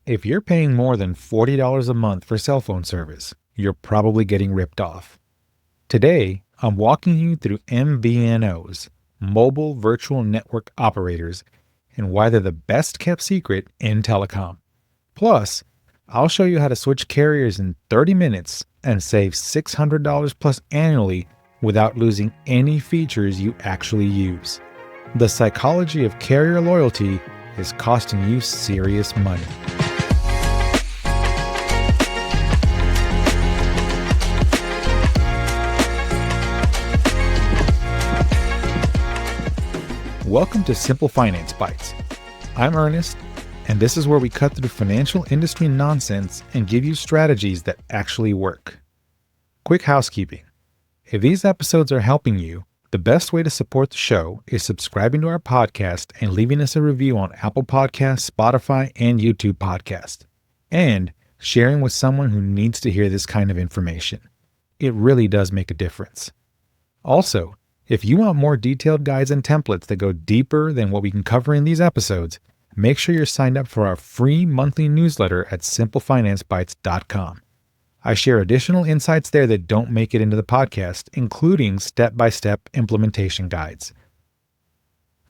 If you're paying more than $40 a month for cell phone service, you're probably getting ripped off. Today, I'm walking you through MVNOs, mobile virtual network operators, and why they're the best kept secret in telecom. Plus, I'll show you how to switch carriers in 30 minutes and save $600 plus annually without losing any features you actually use. The psychology of carrier loyalty is costing you serious money. Welcome to Simple Finance Bites. I'm Ernest, and this is where we cut through financial industry nonsense and give you strategies that actually work. Quick housekeeping. If these episodes are helping you, the best way to support the show is subscribing to our podcast and leaving us a review on Apple Podcasts, Spotify, and YouTube Podcast, and sharing with someone who needs to hear this kind of information. It really does make a difference. Also, if you want more detailed guides and templates that go deeper than what we can cover in these episodes, make sure you're signed up for our free monthly newsletter at simplefinancebites.com. I share additional insights there that don't make it into the podcast, including step-by-step implementation guides.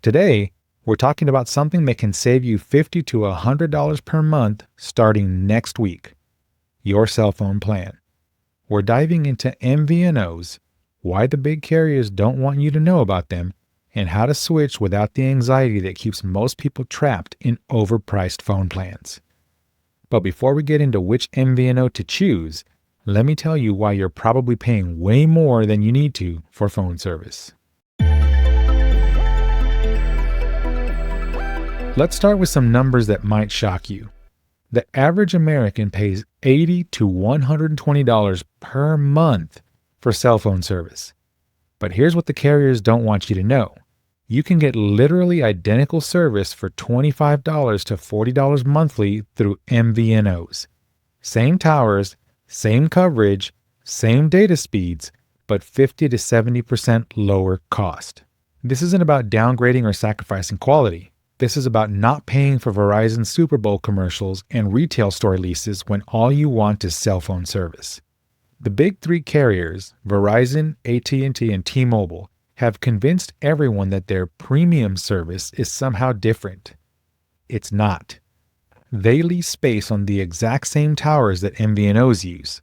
Today, we're talking about something that can save you $50 to $100 per month starting next week: your cell phone plan. We're diving into MVNOs, why the big carriers don't want you to know about them, and how to switch without the anxiety that keeps most people trapped in overpriced phone plans. But before we get into which MVNO to choose, let me tell you why you're probably paying way more than you need to for phone service. Let's start with some numbers that might shock you. The average American pays $80 to $120 per month for cell phone service. But here's what the carriers don't want you to know. You can get literally identical service for $25 to $40 monthly through MVNOs. Same towers, same coverage, same data speeds, but 50 to 70% lower cost. This isn't about downgrading or sacrificing quality. This is about not paying for Verizon Super Bowl commercials and retail store leases when all you want is cell phone service. The big three carriers, Verizon, AT&T, and T-Mobile, have convinced everyone that their premium service is somehow different. It's not. They lease space on the exact same towers that MVNOs use.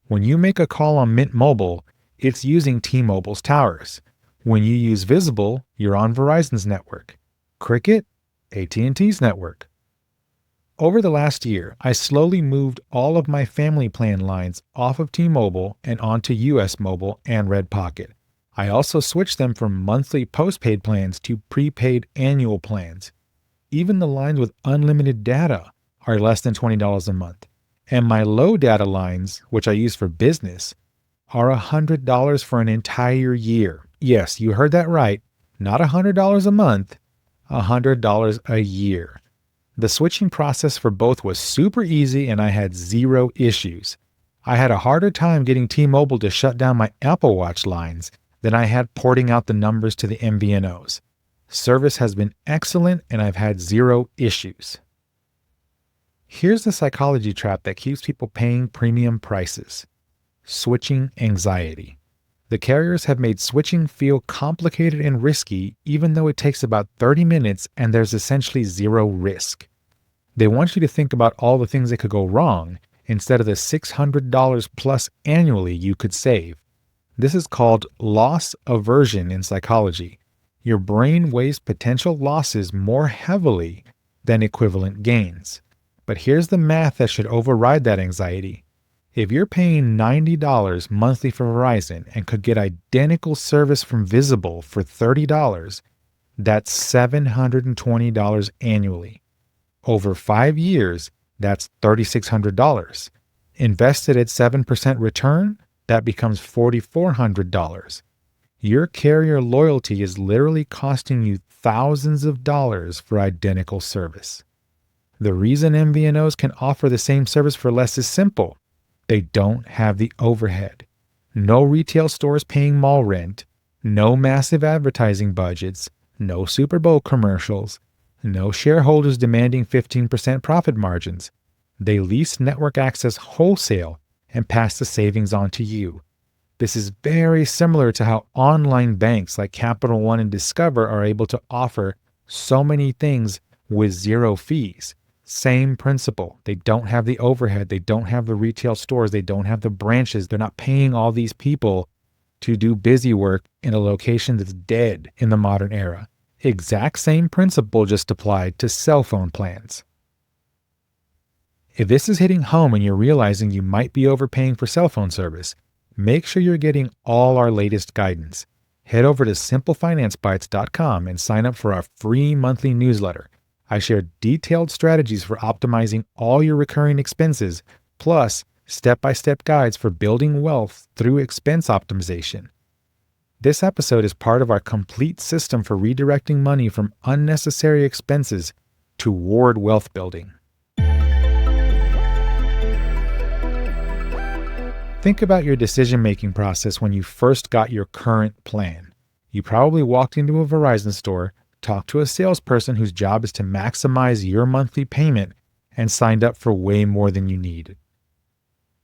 When you make a call on Mint Mobile, it's using T-Mobile's towers. When you use Visible, you're on Verizon's network. Cricket, AT&T's network. Over the last year, I slowly moved all of my family plan lines off of T-Mobile and onto US Mobile and Red Pocket. I also switched them from monthly postpaid plans to prepaid annual plans. Even the lines with unlimited data are less than $20 a month. And my low data lines, which I use for business, are $100 for an entire year. Yes, you heard that right. Not $100 a month, $100 a year. The switching process for both was super easy and I had zero issues. I had a harder time getting T-Mobile to shut down my Apple Watch lines than I had porting out the numbers to the MVNOs. Service has been excellent and I've had zero issues. Here's the psychology trap that keeps people paying premium prices: switching anxiety. The carriers have made switching feel complicated and risky, even though it takes about 30 minutes and there's essentially zero risk. They want you to think about all the things that could go wrong instead of the $600 plus annually you could save. This is called loss aversion in psychology. Your brain weighs potential losses more heavily than equivalent gains. But here's the math that should override that anxiety. If you're paying $90 monthly for Verizon and could get identical service from Visible for $30, that's $720 annually. Over 5 years, that's $3,600. Invested at 7% return, that becomes $4,400. Your carrier loyalty is literally costing you thousands of dollars for identical service. The reason MVNOs can offer the same service for less is simple. They don't have the overhead. No retail stores paying mall rent, no massive advertising budgets, no Super Bowl commercials, no shareholders demanding 15% profit margins. They lease network access wholesale and pass the savings on to you. This is very similar to how online banks like Capital One and Discover are able to offer so many things with zero fees. Same principle. They don't have the overhead. They don't have the retail stores. They don't have the branches. They're not paying all these people to do busy work in a location that's dead in the modern era. Exact same principle, just applied to cell phone plans. If this is hitting home and you're realizing you might be overpaying for cell phone service, make sure you're getting all our latest guidance. Head over to simplefinancebites.com and sign up for our free monthly newsletter. I share detailed strategies for optimizing all your recurring expenses, plus step-by-step guides for building wealth through expense optimization. This episode is part of our complete system for redirecting money from unnecessary expenses toward wealth building. Think about your decision-making process when you first got your current plan. You probably walked into a Verizon store, talked to a salesperson whose job is to maximize your monthly payment, and signed up for way more than you needed.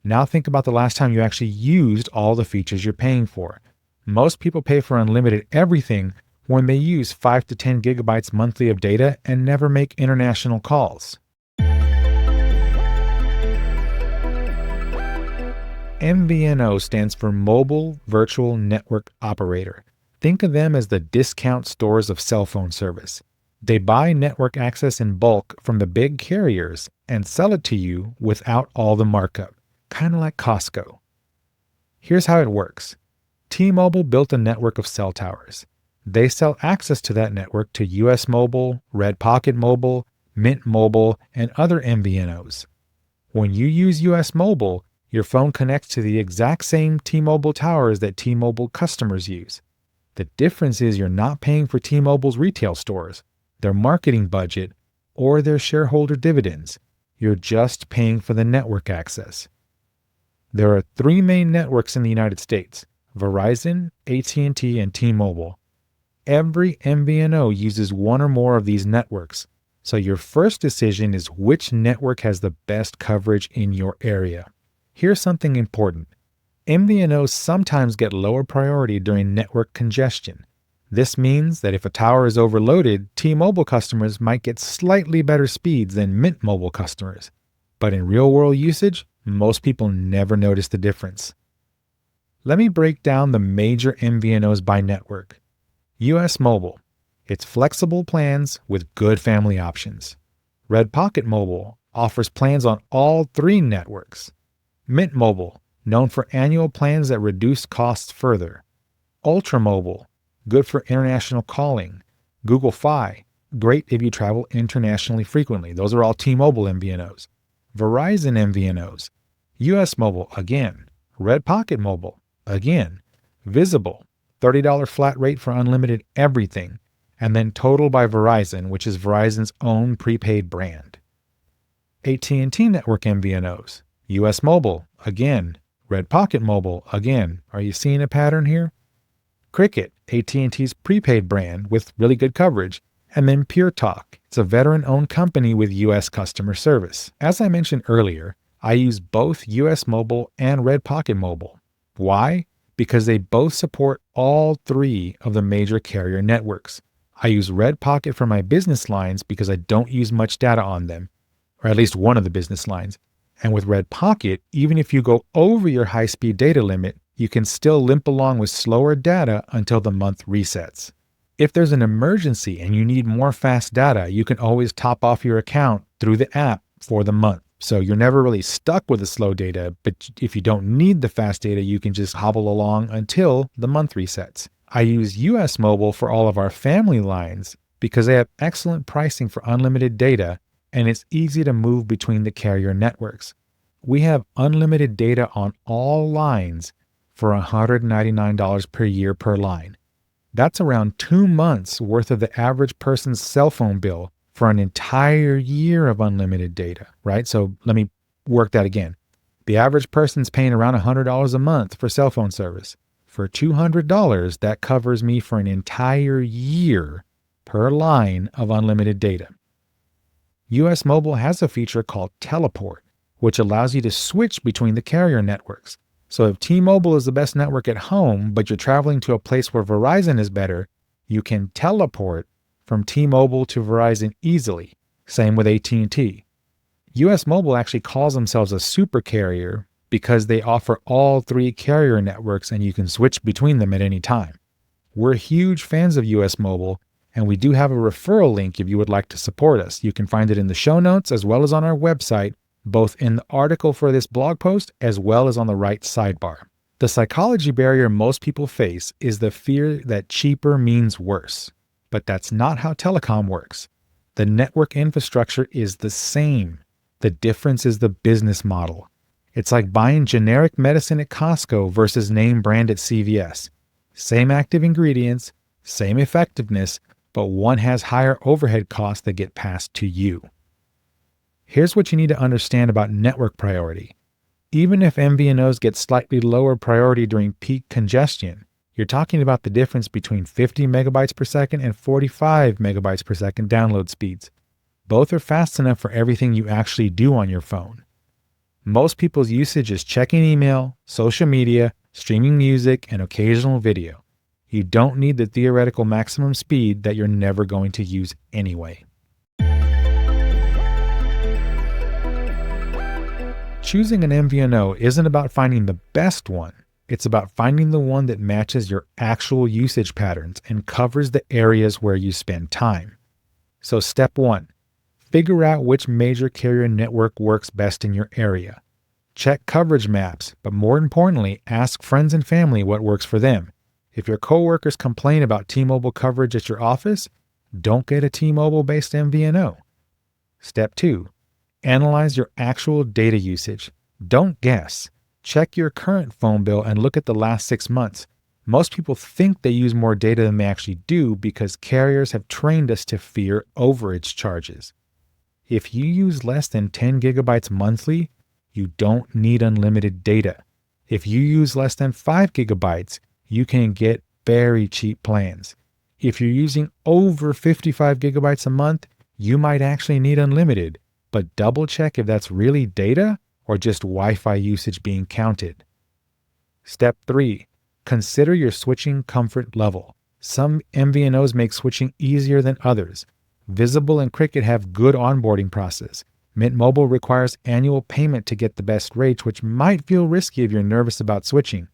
Now think about the last time you actually used all the features you're paying for. Most people pay for unlimited everything when they use 5 to 10 gigabytes monthly of data and never make international calls. MVNO stands for Mobile Virtual Network Operator. Think of them as the discount stores of cell phone service. They buy network access in bulk from the big carriers and sell it to you without all the markup, kind of like Costco. Here's how it works. T-Mobile built a network of cell towers. They sell access to that network to US Mobile, Red Pocket Mobile, Mint Mobile, and other MVNOs. When you use US Mobile, your phone connects to the exact same T-Mobile towers that T-Mobile customers use. The difference is you're not paying for T-Mobile's retail stores, their marketing budget, or their shareholder dividends. You're just paying for the network access. There are 3 main networks in the United States: Verizon, AT&T, and T-Mobile. Every MVNO uses one or more of these networks, so your first decision is which network has the best coverage in your area. Here's something important. MVNOs sometimes get lower priority during network congestion. This means that if a tower is overloaded, T-Mobile customers might get slightly better speeds than Mint Mobile customers. But in real-world usage, most people never notice the difference. Let me break down the major MVNOs by network. US Mobile. It's flexible plans with good family options. Red Pocket Mobile offers plans on all 3 networks. Mint Mobile, known for annual plans that reduce costs further. Ultra Mobile, good for international calling. Google Fi, great if you travel internationally frequently. Those are all T-Mobile MVNOs. Verizon MVNOs. US Mobile, again. Red Pocket Mobile, again. Visible, $30 flat rate for unlimited everything. And then Total by Verizon, which is Verizon's own prepaid brand. AT&T Network MVNOs. US Mobile, again. Red Pocket Mobile, again. Are you seeing a pattern here? Cricket, AT&T's prepaid brand with really good coverage. And then Pure Talk. It's a veteran-owned company with US customer service. As I mentioned earlier, I use both US Mobile and Red Pocket Mobile. Why? Because they both support all 3 of the major carrier networks. I use Red Pocket for my business lines because I don't use much data on them, or at least one of the business lines. And with Red Pocket, even if you go over your high-speed data limit, you can still limp along with slower data until the month resets. If there's an emergency and you need more fast data, you can always top off your account through the app for the month. So you're never really stuck with the slow data, but if you don't need the fast data, you can just hobble along until the month resets. I use US Mobile for all of our family lines because they have excellent pricing for unlimited data, and it's easy to move between the carrier networks. We have unlimited data on all lines for $199 per year per line. That's around 2 months worth of the average person's cell phone bill for an entire year of unlimited data, right? So let me work that again. The average person's paying around $100 a month for cell phone service. For $200, that covers me for an entire year per line of unlimited data. US Mobile has a feature called Teleport, which allows you to switch between the carrier networks. So if T-Mobile is the best network at home, but you're traveling to a place where Verizon is better, you can teleport from T-Mobile to Verizon easily. Same with AT&T. US Mobile actually calls themselves a super carrier because they offer all three carrier networks and you can switch between them at any time. We're huge fans of US Mobile, and we do have a referral link if you would like to support us. You can find it in the show notes as well as on our website, both in the article for this blog post as well as on the right sidebar. The psychology barrier most people face is the fear that cheaper means worse. But that's not how telecom works. The network infrastructure is the same. The difference is the business model. It's like buying generic medicine at Costco versus name brand at CVS. Same active ingredients, same effectiveness, but one has higher overhead costs that get passed to you. Here's what you need to understand about network priority. Even if MVNOs get slightly lower priority during peak congestion, you're talking about the difference between 50 megabytes per second and 45 megabytes per second download speeds. Both are fast enough for everything you actually do on your phone. Most people's usage is checking email, social media, streaming music, and occasional video. You don't need the theoretical maximum speed that you're never going to use anyway. Choosing an MVNO isn't about finding the best one. It's about finding the one that matches your actual usage patterns and covers the areas where you spend time. So step 1, figure out which major carrier network works best in your area. Check coverage maps, but more importantly, ask friends and family what works for them. If your coworkers complain about T-Mobile coverage at your office, don't get a T-Mobile-based MVNO. Step 2, analyze your actual data usage. Don't guess. Check your current phone bill and look at the last 6 months. Most people think they use more data than they actually do because carriers have trained us to fear overage charges. If you use less than 10 gigabytes monthly, you don't need unlimited data. If you use less than 5 gigabytes, you can get very cheap plans. If you're using over 55 gigabytes a month, you might actually need unlimited, but double check if that's really data or just Wi-Fi usage being counted. Step 3, consider your switching comfort level. Some MVNOs make switching easier than others. Visible and Cricket have good onboarding process. Mint Mobile requires annual payment to get the best rates, which might feel risky if you're nervous about switching.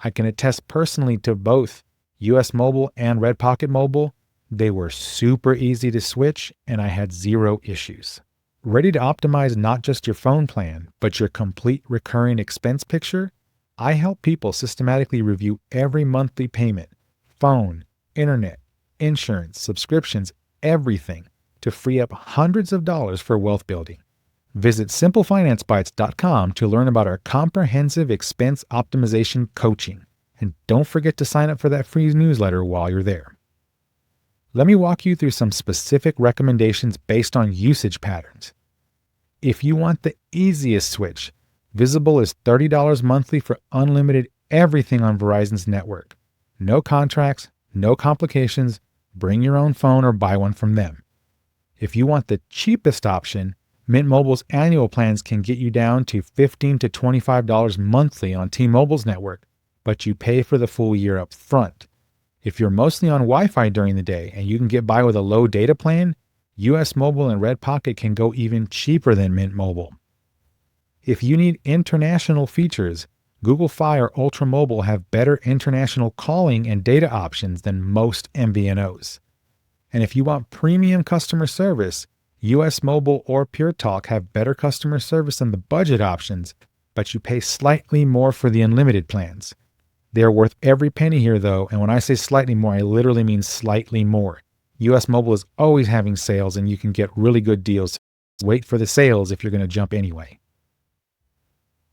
I can attest personally to both US Mobile and Red Pocket Mobile. They were super easy to switch and I had zero issues. Ready to optimize not just your phone plan, but your complete recurring expense picture? I help people systematically review every monthly payment, phone, internet, insurance, subscriptions, everything to free up hundreds of dollars for wealth building. Visit simplefinancebites.com to learn about our comprehensive expense optimization coaching. And don't forget to sign up for that free newsletter while you're there. Let me walk you through some specific recommendations based on usage patterns. If you want the easiest switch, Visible is $30 monthly for unlimited everything on Verizon's network. No contracts, no complications, bring your own phone or buy one from them. If you want the cheapest option, Mint Mobile's annual plans can get you down to $15 to $25 monthly on T-Mobile's network, but you pay for the full year up front. If you're mostly on Wi-Fi during the day and you can get by with a low data plan, US Mobile and Red Pocket can go even cheaper than Mint Mobile. If you need international features, Google Fi or Ultra Mobile have better international calling and data options than most MVNOs. And if you want premium customer service, US Mobile or Pure Talk have better customer service than the budget options, but you pay slightly more for the unlimited plans. They are worth every penny here though, and when I say slightly more, I literally mean slightly more. US Mobile is always having sales and you can get really good deals. Wait for the sales if you're going to jump anyway.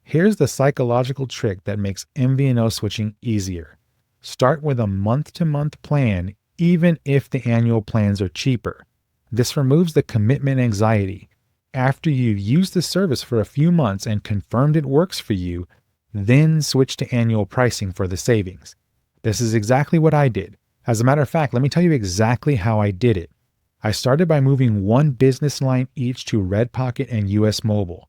Here's the psychological trick that makes MVNO switching easier. Start with a month-to-month plan, even if the annual plans are cheaper. This removes the commitment anxiety. After you've used the service for a few months and confirmed it works for you, then switch to annual pricing for the savings. This is exactly what I did. As a matter of fact, let me tell you exactly how I did it. I started by moving one business line each to Red Pocket and US Mobile,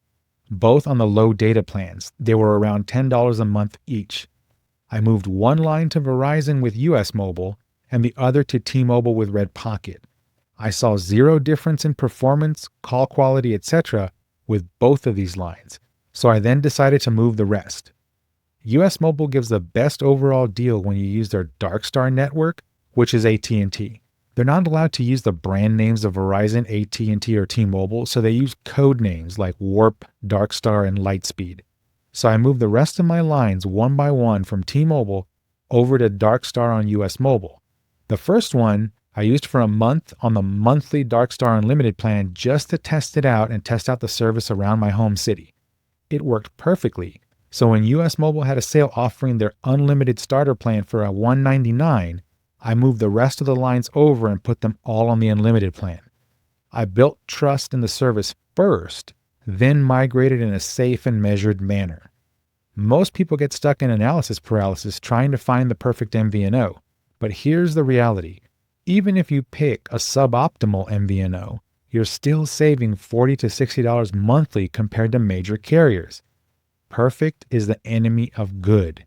both on the low data plans. They were around $10 a month each. I moved one line to Verizon with US Mobile and the other to T-Mobile with Red Pocket. I saw zero difference in performance, call quality, etc. with both of these lines, so I then decided to move the rest. US Mobile gives the best overall deal when you use their Darkstar network, which is AT&T. They're not allowed to use the brand names of Verizon, AT&T, or T-Mobile, so they use code names like Warp, Darkstar, and Lightspeed. So I moved the rest of my lines one by one from T-Mobile over to Darkstar on US Mobile. The first one I used for a month on the monthly Darkstar Unlimited plan just to test it out and test out the service around my home city. It worked perfectly. So when US Mobile had a sale offering their unlimited starter plan for a $199, I moved the rest of the lines over and put them all on the unlimited plan. I built trust in the service first, then migrated in a safe and measured manner. Most people get stuck in analysis paralysis trying to find the perfect MVNO. But here's the reality. Even if you pick a suboptimal MVNO, you're still saving $40 to $60 monthly compared to major carriers. Perfect is the enemy of good.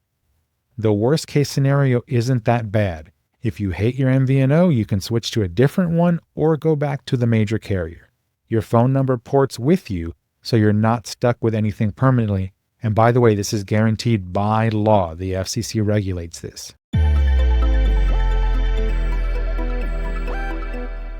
The worst case scenario isn't that bad. If you hate your MVNO, you can switch to a different one or go back to the major carrier. Your phone number ports with you, so you're not stuck with anything permanently. And by the way, this is guaranteed by law. The FCC regulates this.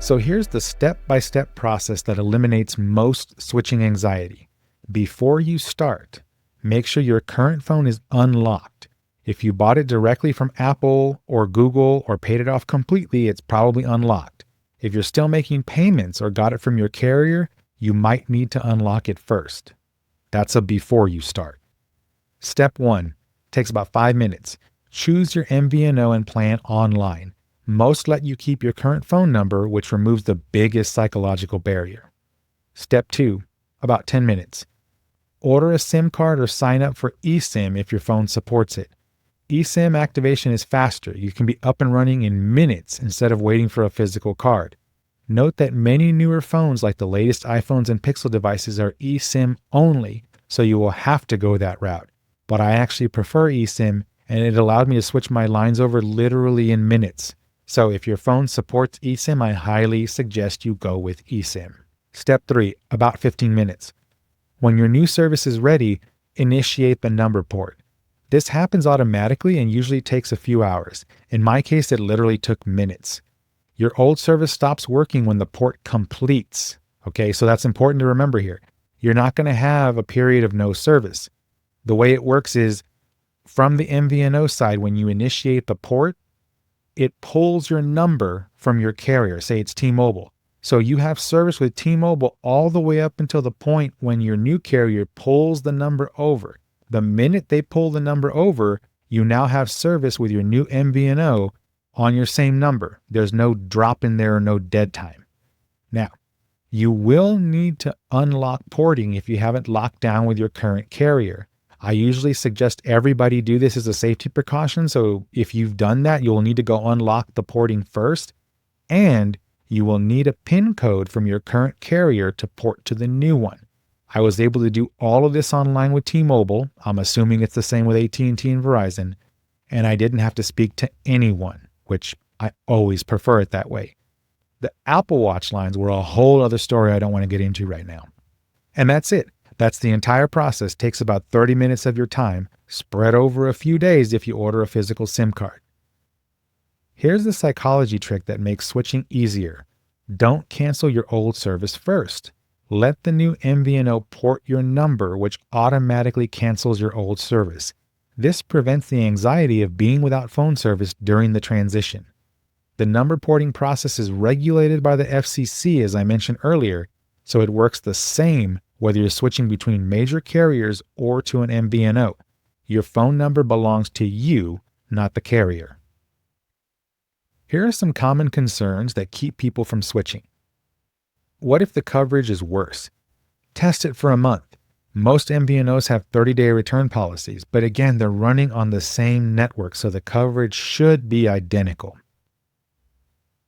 So here's the step-by-step process that eliminates most switching anxiety. Before you start, make sure your current phone is unlocked. If you bought it directly from Apple or Google or paid it off completely, it's probably unlocked. If you're still making payments or got it from your carrier, you might need to unlock it first. That's a before you start. Step 1 takes about 5 minutes. Choose your MVNO and plan online. Most let you keep your current phone number, which removes the biggest psychological barrier. Step 2, about 10 minutes. Order a SIM card or sign up for eSIM if your phone supports it. eSIM activation is faster. You can be up and running in minutes instead of waiting for a physical card. Note that many newer phones like the latest iPhones and Pixel devices are eSIM only, so you will have to go that route. But I actually prefer eSIM, and it allowed me to switch my lines over literally in minutes. So if your phone supports eSIM, I highly suggest you go with eSIM. Step 3, about 15 minutes. When your new service is ready, initiate the number port. This happens automatically and usually takes a few hours. In my case, it literally took minutes. Your old service stops working when the port completes. Okay, so that's important to remember here. You're not going to have a period of no service. The way it works is from the MVNO side, when you initiate the port, it pulls your number from your carrier. Say it's T-Mobile. So you have service with T-Mobile all the way up until the point when your new carrier pulls the number over. The minute they pull the number over, you now have service with your new MVNO on your same number. There's no drop in there or no dead time. Now, you will need to unlock porting if you haven't locked down with your current carrier. I usually suggest everybody do this as a safety precaution. So if you've done that, you'll need to go unlock the porting first, and you will need a PIN code from your current carrier to port to the new one. I was able to do all of this online with T-Mobile. I'm assuming it's the same with AT&T and Verizon, and I didn't have to speak to anyone, which I always prefer it that way. The Apple Watch lines were a whole other story I don't want to get into right now. And that's it. That's the entire process. Takes about 30 minutes of your time, spread over a few days if you order a physical SIM card. Here's the psychology trick that makes switching easier. Don't cancel your old service first. Let the new MVNO port your number, which automatically cancels your old service. This prevents the anxiety of being without phone service during the transition. The number porting process is regulated by the FCC, as I mentioned earlier, so it works the same whether you're switching between major carriers or to an MVNO. Your phone number belongs to you, not the carrier. Here are some common concerns that keep people from switching. What if the coverage is worse? Test it for a month. Most MVNOs have 30-day return policies, but again, they're running on the same network, so the coverage should be identical.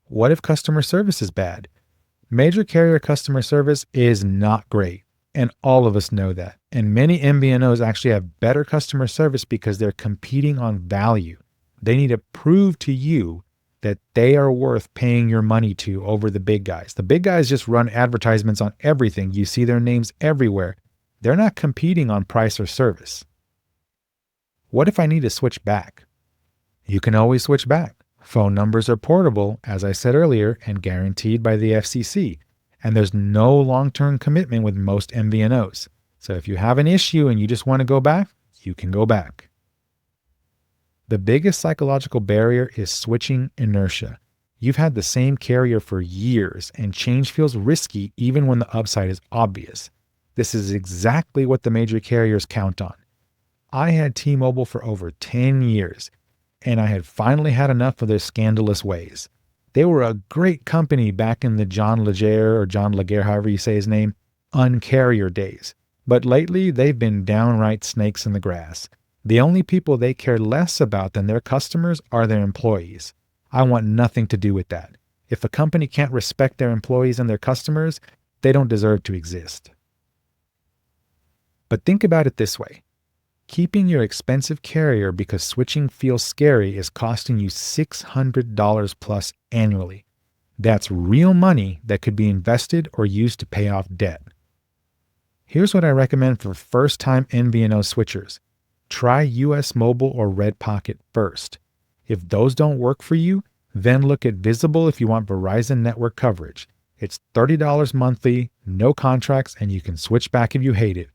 What if customer service is bad? Major carrier customer service is not great, and all of us know that. And many MVNOs actually have better customer service because they're competing on value. They need to prove to you that they are worth paying your money to over the big guys. The big guys just run advertisements on everything. You see their names everywhere. They're not competing on price or service. What if I need to switch back? You can always switch back. Phone numbers are portable, as I said earlier, and guaranteed by the FCC. And there's no long-term commitment with most MVNOs. So if you have an issue and you just want to go back, you can go back. The biggest psychological barrier is switching inertia. You've had the same carrier for years, and change feels risky even when the upside is obvious. This is exactly what the major carriers count on. I had T-Mobile for over 10 years, and I had finally had enough of their scandalous ways. They were a great company back in the John Legere, however you say his name, uncarrier days. But lately, they've been downright snakes in the grass. The only people they care less about than their customers are their employees. I want nothing to do with that. If a company can't respect their employees and their customers, they don't deserve to exist. But think about it this way. Keeping your expensive carrier because switching feels scary is costing you $600 plus annually. That's real money that could be invested or used to pay off debt. Here's what I recommend for first-time MVNO switchers. Try US Mobile or Red Pocket first. If those don't work for you, then look at Visible if you want Verizon network coverage. It's $30 monthly, no contracts, and you can switch back if you hate it.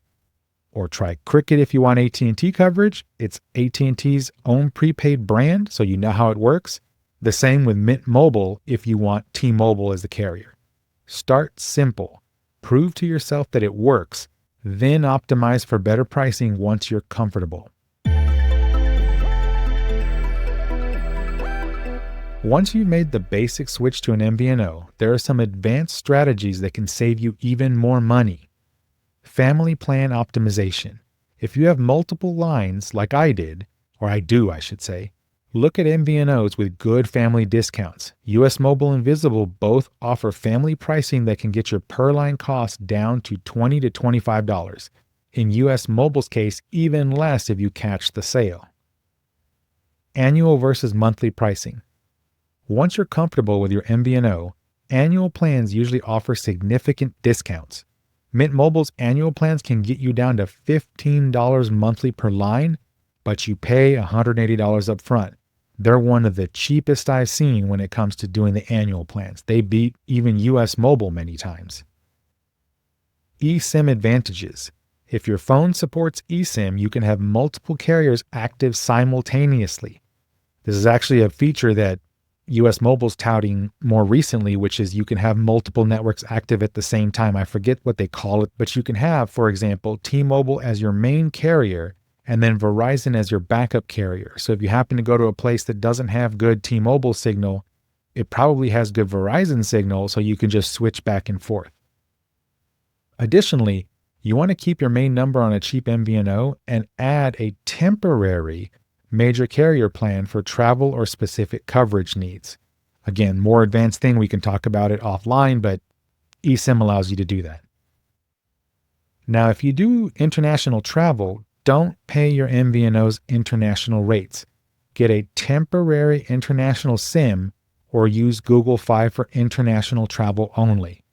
Or try Cricket if you want AT&T coverage. It's AT&T's own prepaid brand, so you know how it works. The same with Mint Mobile if you want T-Mobile as the carrier. Start simple. Prove to yourself that it works, then optimize for better pricing once you're comfortable. Once you've made the basic switch to an MVNO, there are some advanced strategies that can save you even more money. Family plan optimization. If you have multiple lines like I did, or I do, I should say, look at MVNOs with good family discounts. US Mobile and Visible both offer family pricing that can get your per line cost down to $20 to $25. In US Mobile's case, even less if you catch the sale. Annual versus monthly pricing. Once you're comfortable with your MVNO, annual plans usually offer significant discounts. Mint Mobile's annual plans can get you down to $15 monthly per line, but you pay $180 up front. They're one of the cheapest I've seen when it comes to doing the annual plans. They beat even US Mobile many times. eSIM advantages. If your phone supports eSIM, you can have multiple carriers active simultaneously. This is actually a feature that US Mobile's touting more recently, which is you can have multiple networks active at the same time. I forget what they call it, but you can have, for example, T-Mobile as your main carrier and then Verizon as your backup carrier. So if you happen to go to a place that doesn't have good T-Mobile signal, it probably has good Verizon signal, so you can just switch back and forth. Additionally, you want to keep your main number on a cheap MVNO and add a temporary major carrier plan for travel or specific coverage needs. Again, more advanced thing, we can talk about it offline, but eSIM allows you to do that. Now, if you do international travel, don't pay your MVNO's international rates. Get a temporary international SIM or use Google Fi for international travel only.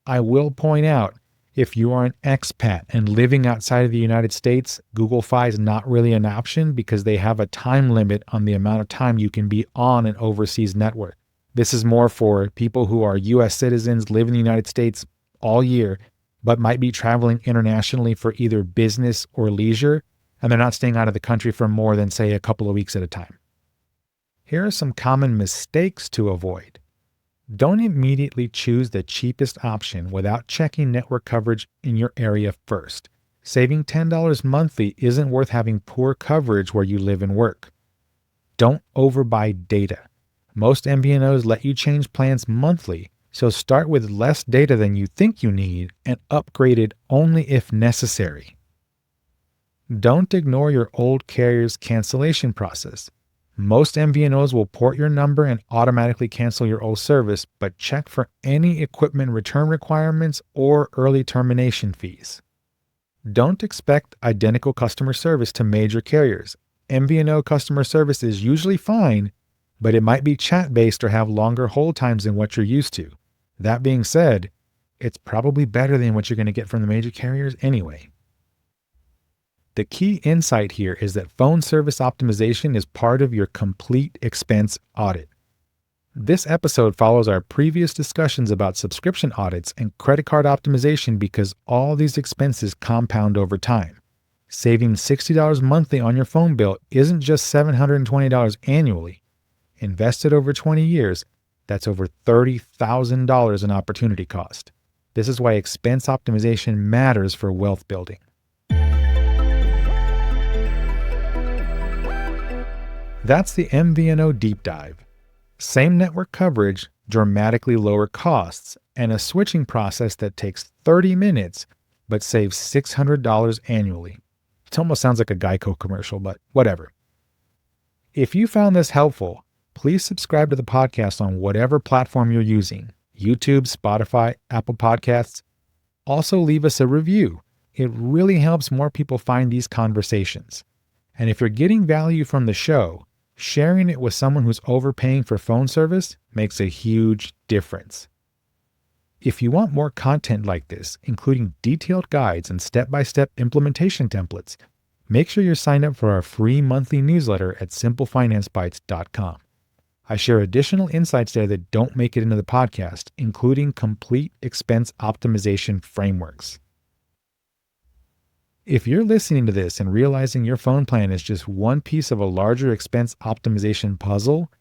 I will point out, if you are an expat and living outside of the United States, Google Fi is not really an option because they have a time limit on the amount of time you can be on an overseas network. This is more for people who are US citizens, live in the United States all year, but might be traveling internationally for either business or leisure, and they're not staying out of the country for more than, say, a couple of weeks at a time. Here are some common mistakes to avoid. Don't immediately choose the cheapest option without checking network coverage in your area first. Saving $10 monthly isn't worth having poor coverage where you live and work. Don't overbuy data. Most MVNOs let you change plans monthly, so start with less data than you think you need and upgrade it only if necessary. Don't ignore your old carrier's cancellation process. Most MVNOs will port your number and automatically cancel your old service, but check for any equipment return requirements or early termination fees. Don't expect identical customer service to major carriers. MVNO customer service is usually fine, but it might be chat-based or have longer hold times than what you're used to. That being said, it's probably better than what you're going to get from the major carriers anyway. The key insight here is that phone service optimization is part of your complete expense audit. This episode follows our previous discussions about subscription audits and credit card optimization because all these expenses compound over time. Saving $60 monthly on your phone bill isn't just $720 annually. Invested over 20 years, that's over $30,000 in opportunity cost. This is why expense optimization matters for wealth building. That's the MVNO deep dive. Same network coverage, dramatically lower costs, and a switching process that takes 30 minutes but saves $600 annually. It almost sounds like a Geico commercial, but whatever. If you found this helpful, please subscribe to the podcast on whatever platform you're using, YouTube, Spotify, Apple Podcasts. Also leave us a review. It really helps more people find these conversations. And if you're getting value from the show, sharing it with someone who's overpaying for phone service makes a huge difference. If you want more content like this, including detailed guides and step-by-step implementation templates, make sure you're signed up for our free monthly newsletter at simplefinancebites.com. I share additional insights there that don't make it into the podcast, including complete expense optimization frameworks. If you're listening to this and realizing your phone plan is just one piece of a larger expense optimization puzzle,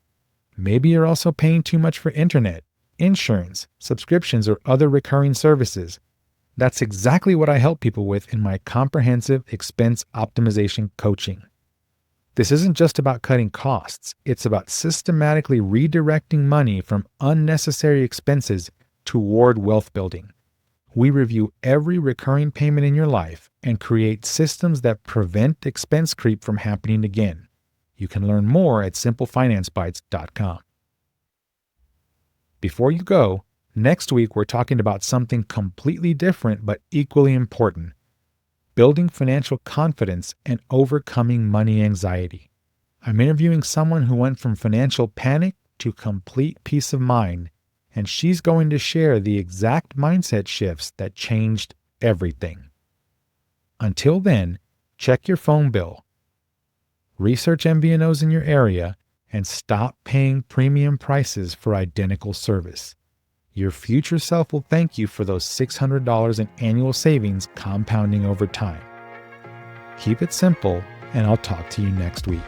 maybe you're also paying too much for internet, insurance, subscriptions, or other recurring services. That's exactly what I help people with in my comprehensive expense optimization coaching. This isn't just about cutting costs. It's about systematically redirecting money from unnecessary expenses toward wealth building. We review every recurring payment in your life and create systems that prevent expense creep from happening again. You can learn more at simplefinancebites.com. Before you go, next week we're talking about something completely different but equally important: building financial confidence and overcoming money anxiety. I'm interviewing someone who went from financial panic to complete peace of mind, and she's going to share the exact mindset shifts that changed everything. Until then, check your phone bill, research MVNOs in your area, and stop paying premium prices for identical service. Your future self will thank you for those $600 in annual savings compounding over time. Keep it simple, and I'll talk to you next week.